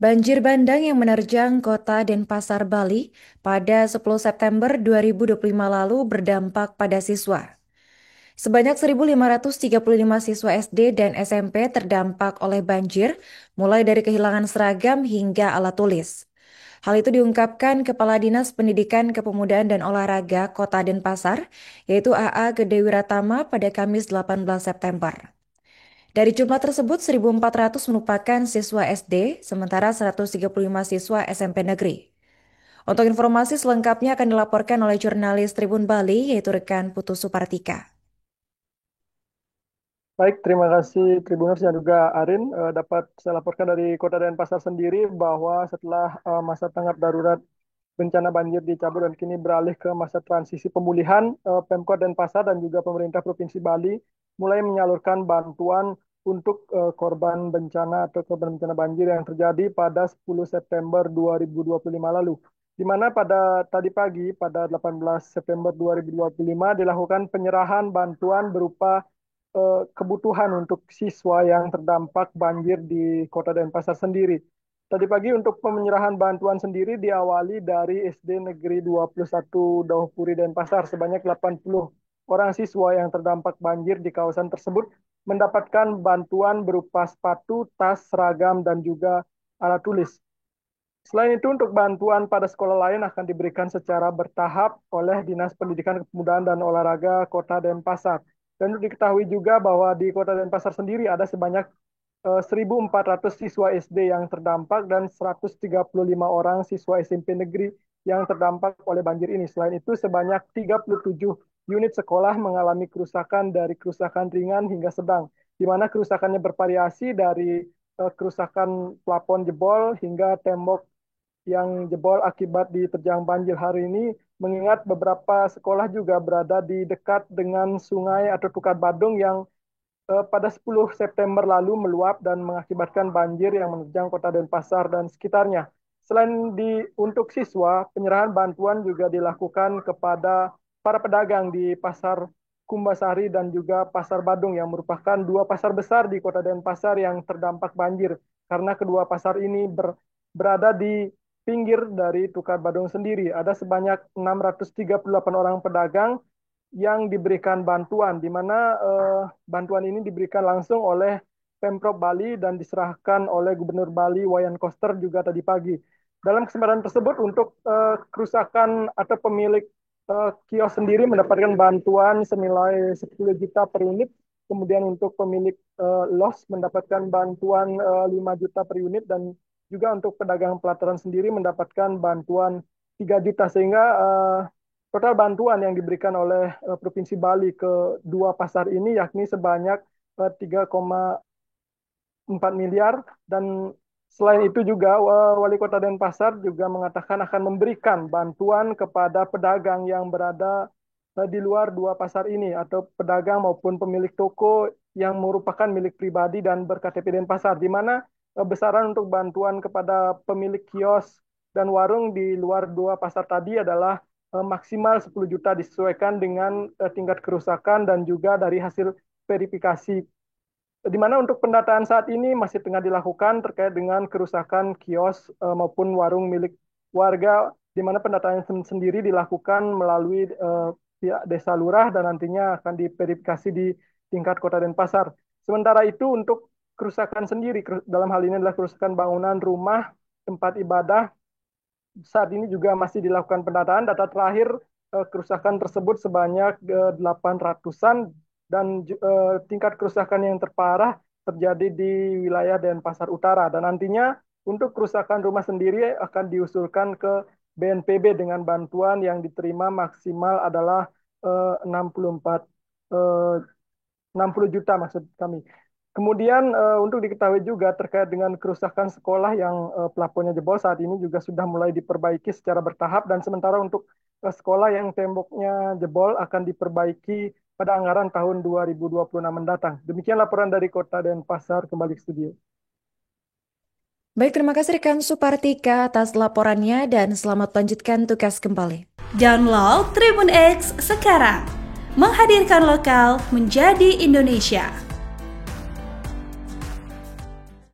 Banjir bandang yang menerjang kota Denpasar, Bali pada 10 September 2025 lalu berdampak pada siswa. Sebanyak 1.535 siswa SD dan SMP terdampak oleh banjir, mulai dari kehilangan seragam hingga alat tulis. Hal itu diungkapkan Kepala Dinas Pendidikan Kepemudaan dan Olahraga Kota Denpasar, yaitu AA Gede Wiratama pada Kamis 18 September. Dari jumlah tersebut, 1.400 merupakan siswa SD, sementara 135 siswa SMP negeri. Untuk informasi selengkapnya akan dilaporkan oleh jurnalis Tribun Bali, yaitu rekan Putu Supartika. Baik, terima kasih Tribuners dan juga Arin. Dapat saya laporkan dari Kota Denpasar sendiri bahwa setelah masa tanggap darurat bencana banjir dicabut dan kini beralih ke masa transisi pemulihan, Pemkot Denpasar dan juga pemerintah Provinsi Bali mulai menyalurkan bantuan untuk korban bencana atau korban bencana banjir yang terjadi pada 10 September 2025 lalu. Di mana pada tadi pagi, pada 18 September 2025, dilakukan penyerahan bantuan berupa kebutuhan untuk siswa yang terdampak banjir di Kota Denpasar sendiri. Tadi pagi untuk penyerahan bantuan sendiri diawali dari SD Negeri 21 Dauhpuri Denpasar sebanyak 80 orang siswa yang terdampak banjir di kawasan tersebut mendapatkan bantuan berupa sepatu, tas, seragam, dan juga alat tulis. Selain itu, untuk bantuan pada sekolah lain akan diberikan secara bertahap oleh Dinas Pendidikan Kepemudaan dan Olahraga Kota Denpasar. Dan untuk diketahui juga bahwa di Kota Denpasar sendiri ada sebanyak 1.400 siswa SD yang terdampak dan 135 orang siswa SMP negeri yang terdampak oleh banjir ini. Selain itu, sebanyak 37 unit sekolah mengalami kerusakan dari kerusakan ringan hingga sedang, di mana kerusakannya bervariasi dari kerusakan plafon jebol hingga tembok yang jebol akibat diterjang banjir hari ini, mengingat beberapa sekolah juga berada di dekat dengan sungai atau Tukar Badung yang pada 10 September lalu meluap dan mengakibatkan banjir yang menerjang Kota Denpasar dan sekitarnya. Selain untuk siswa, penyerahan bantuan juga dilakukan kepada para pedagang di Pasar Kumbasari dan juga Pasar Badung yang merupakan dua pasar besar di Kota Denpasar yang terdampak banjir karena kedua pasar ini berada di pinggir dari Tukar Badung sendiri. Ada sebanyak 638 orang pedagang yang diberikan bantuan, di mana bantuan ini diberikan langsung oleh Pemprov Bali dan diserahkan oleh Gubernur Bali Wayan Koster juga tadi pagi. Dalam kesempatan tersebut untuk kerusakan atau pemilik kios sendiri mendapatkan bantuan senilai 10 juta per unit, kemudian untuk pemilik los mendapatkan bantuan 5 juta per unit, dan juga untuk pedagang pelataran sendiri mendapatkan bantuan 3 juta, sehingga total bantuan yang diberikan oleh Provinsi Bali ke dua pasar ini yakni sebanyak 3,4 miliar. Dan selain itu juga Wali Kota Denpasar juga mengatakan akan memberikan bantuan kepada pedagang yang berada di luar dua pasar ini, atau pedagang maupun pemilik toko yang merupakan milik pribadi dan ber-KTP Denpasar, di mana besaran untuk bantuan kepada pemilik kios dan warung di luar dua pasar tadi adalah maksimal 10 juta disesuaikan dengan tingkat kerusakan dan juga dari hasil verifikasi. Di mana untuk pendataan saat ini masih tengah dilakukan terkait dengan kerusakan kios maupun warung milik warga, di mana pendataan sendiri dilakukan melalui pihak desa lurah dan nantinya akan diverifikasi di tingkat Kota Denpasar. Sementara itu untuk kerusakan sendiri, dalam hal ini adalah kerusakan bangunan rumah, tempat ibadah, saat ini juga masih dilakukan pendataan. Data terakhir kerusakan tersebut sebanyak 800-an, dan tingkat kerusakan yang terparah terjadi di wilayah Denpasar Utara. Dan nantinya untuk kerusakan rumah sendiri akan diusulkan ke BNPB dengan bantuan yang diterima maksimal adalah 64 eh, 60 juta maksud kami. Kemudian untuk diketahui juga terkait dengan kerusakan sekolah yang plafonnya jebol, saat ini juga sudah mulai diperbaiki secara bertahap, dan sementara untuk sekolah yang temboknya jebol akan diperbaiki pada anggaran tahun 2026 mendatang. Demikian laporan dari Kota Denpasar, kembali ke studio. Baik, terima kasih rekan Supartika atas laporannya dan selamat lanjutkan tugas kembali. Download Tribun X sekarang. Menghadirkan lokal menjadi Indonesia.